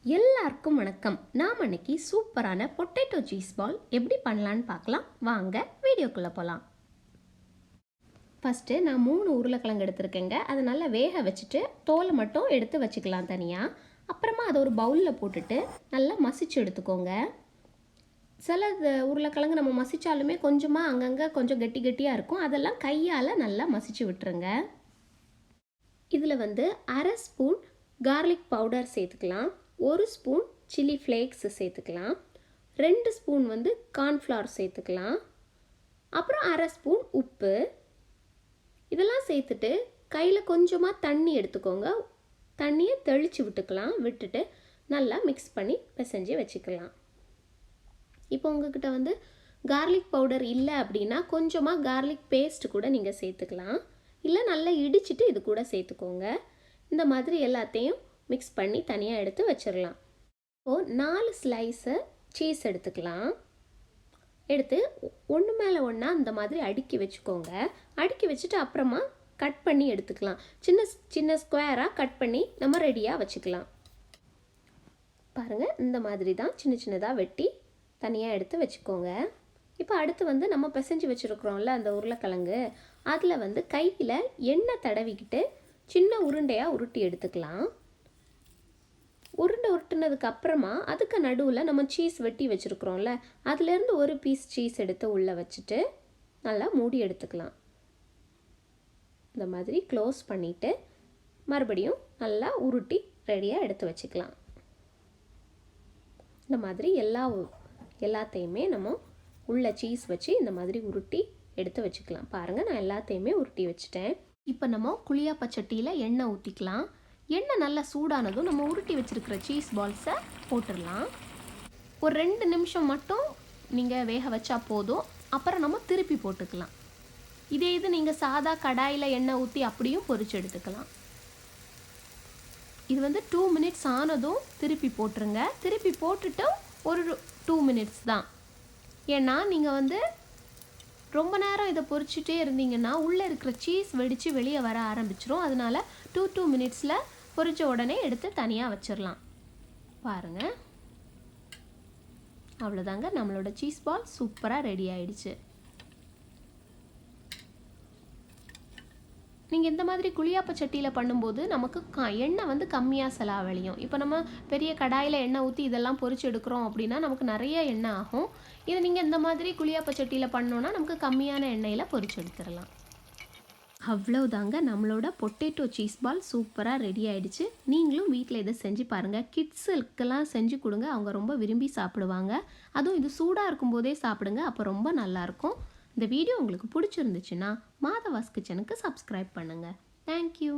எல்லாருக்கும் வணக்கம். நாம் அன்னைக்கு சூப்பரான பொட்டேட்டோ சீஸ் பால் எப்படி பண்ணலான்னு பார்க்கலாம். வாங்க வீடியோக்குள்ளே போகலாம். ஃபஸ்ட்டு நான் 3 உருளைக்கிழங்கு எடுத்துருக்கேங்க. அதை நல்லா வேக வச்சுட்டு தோலை மட்டும் எடுத்து வச்சுக்கலாம் தனியாக. அப்புறமா அதை ஒரு பவுலில் போட்டுட்டு நல்லா மசிச்சு எடுத்துக்கோங்க. சில உருளைக்கிழங்கு நம்ம மசித்தாலுமே கொஞ்சமாக அங்கங்கே கொஞ்சம் கெட்டி கெட்டியாக இருக்கும். அதெல்லாம் கையால் நல்லா மசிச்சு விட்டுருங்க. இதில் அரை ஸ்பூன் கார்லிக் பவுடர் சேர்த்துக்கலாம். 1 ஸ்பூன் சில்லி ஃப்ளேக்ஸ் சேர்த்துக்கலாம். 2 ஸ்பூன் கார்ன்ஃப்ளவர் சேர்த்துக்கலாம். அப்புறம் அரை ஸ்பூன் உப்பு. இதெல்லாம் சேர்த்துட்டு கையில் கொஞ்சமாக தண்ணி எடுத்துக்கோங்க. தண்ணியை தெளித்து விட்டுக்கலாம். விட்டுட்டு நல்லா மிக்ஸ் பண்ணி பிசைஞ்சு வச்சுக்கலாம். இப்போ உங்ககிட்ட கார்லிக் பவுடர் இல்லை அப்படின்னா கொஞ்சமாக கார்லிக் பேஸ்ட் கூட நீங்கள் சேர்த்துக்கலாம். இல்லை நல்லா இடிச்சிட்டு இது கூட சேர்த்துக்கோங்க. இந்த மாதிரி எல்லாத்தையும் மிக்ஸ் பண்ணி தனியாக எடுத்து வச்சிடலாம். இப்போது 4 ஸ்லைஸு சீஸ் எடுத்துக்கலாம். எடுத்து ஒன்று மேலே ஒன்றா இந்த மாதிரி அடுக்கி வச்சுக்கோங்க. அடுக்கி வச்சுட்டு அப்புறமா கட் பண்ணி எடுத்துக்கலாம். சின்ன சின்ன ஸ்கொயராக கட் பண்ணி நம்ம ரெடியாக வச்சுக்கலாம். பாருங்கள், இந்த மாதிரி தான் சின்ன சின்னதாக வெட்டி தனியாக எடுத்து வச்சுக்கோங்க. இப்போ அடுத்து நம்ம பிசைஞ்சு வச்சுருக்குறோம்ல அந்த உருளைக்கிழங்கு, அதில் கையில் எண்ணெய் தடவிக்கிட்டு சின்ன உருண்டையாக உருட்டி எடுத்துக்கலாம். உருட்டினதுக்கு அப்புறமா அதுக்கு நடுவில் நம்ம சீஸ் வெட்டி வச்சுருக்குறோம்ல, அதுலேருந்து ஒரு பீஸ் சீஸ் எடுத்து உள்ளே வச்சுட்டு நல்லா மூடி எடுத்துக்கலாம். இந்த மாதிரி க்ளோஸ் பண்ணிவிட்டு மறுபடியும் நல்லா உருட்டி ரெடியாக எடுத்து வச்சுக்கலாம். இந்த மாதிரி எல்லாத்தையுமே நம்ம உள்ள சீஸ் வச்சு இந்த மாதிரி உருட்டி எடுத்து வச்சுக்கலாம். பாருங்கள், நான் எல்லாத்தையுமே உருட்டி வச்சுட்டேன். இப்போ நம்ம குழியாப்ப சட்டியில் எண்ணெய் ஊற்றிக்கலாம். எண்ணெய் நல்லா சூடானதும் நம்ம உருட்டி வச்சுருக்கிற சீஸ் பால்ஸை போட்டுடலாம். ஒரு 2 நிமிஷம் மட்டும் நீங்கள் வேக வச்சா போதும். அப்புறம் நம்ம திருப்பி போட்டுக்கலாம். இது நீங்கள் சாதா கடாயில் எண்ணெய் ஊற்றி அப்படியும் பொரிச்சு எடுத்துக்கலாம். இது 2 மினிட்ஸ் ஆனதும் திருப்பி போட்டுருங்க. திருப்பி போட்டுட்டு ஒரு 2 மினிட்ஸ் தான். ஏன்னா நீங்கள் ரொம்ப நேரம் இதை பொரிச்சிட்டே இருந்தீங்கன்னா உள்ளே இருக்கிற சீஸ் வெடித்து வெளியே வர ஆரம்பிச்சிரும். அதனால 2 மினிட்ஸில் பொரிச்ச உடனே எடுத்து தனியாக வச்சிடலாம். பாருங்கள், அவ்வளோதாங்க, நம்மளோட சீஸ் பால் சூப்பராக ரெடி ஆயிடுச்சு. நீங்கள் இந்த மாதிரி குழியாப்ப சட்டியில் பண்ணும்போது நமக்கு எண்ணெய் கம்மியாக செலவழியும். இப்போ நம்ம பெரிய கடாயில் எண்ணெய் ஊற்றி இதெல்லாம் பொரிச்சு எடுக்கிறோம் அப்படின்னா நமக்கு நிறைய எண்ணெய் ஆகும். இதை நீங்கள் இந்த மாதிரி குழியாப்ப சட்டியில் பண்ணோன்னா நமக்கு கம்மியான எண்ணெயில் பொரிச்சு எடுத்துடலாம். அவ்வளோதாங்க, நம்மளோட பொட்டேட்டோ சீஸ் பால் சூப்பராக ரெடி ஆகிடுச்சு. நீங்களும் வீட்டில் இதை செஞ்சு பாருங்கள். கிட்ஸுக்கெல்லாம் செஞ்சு கொடுங்க, அவங்க ரொம்ப விரும்பி சாப்பிடுவாங்க. அதுவும் இது சூடாக இருக்கும்போதே சாப்பிடுங்க, அப்போ ரொம்ப நல்லாயிருக்கும். இந்த வீடியோ உங்களுக்கு பிடிச்சிருந்துச்சுன்னா மாதவாஸ் கிச்சனுக்கு சப்ஸ்கிரைப் பண்ணுங்கள். தேங்க்யூ.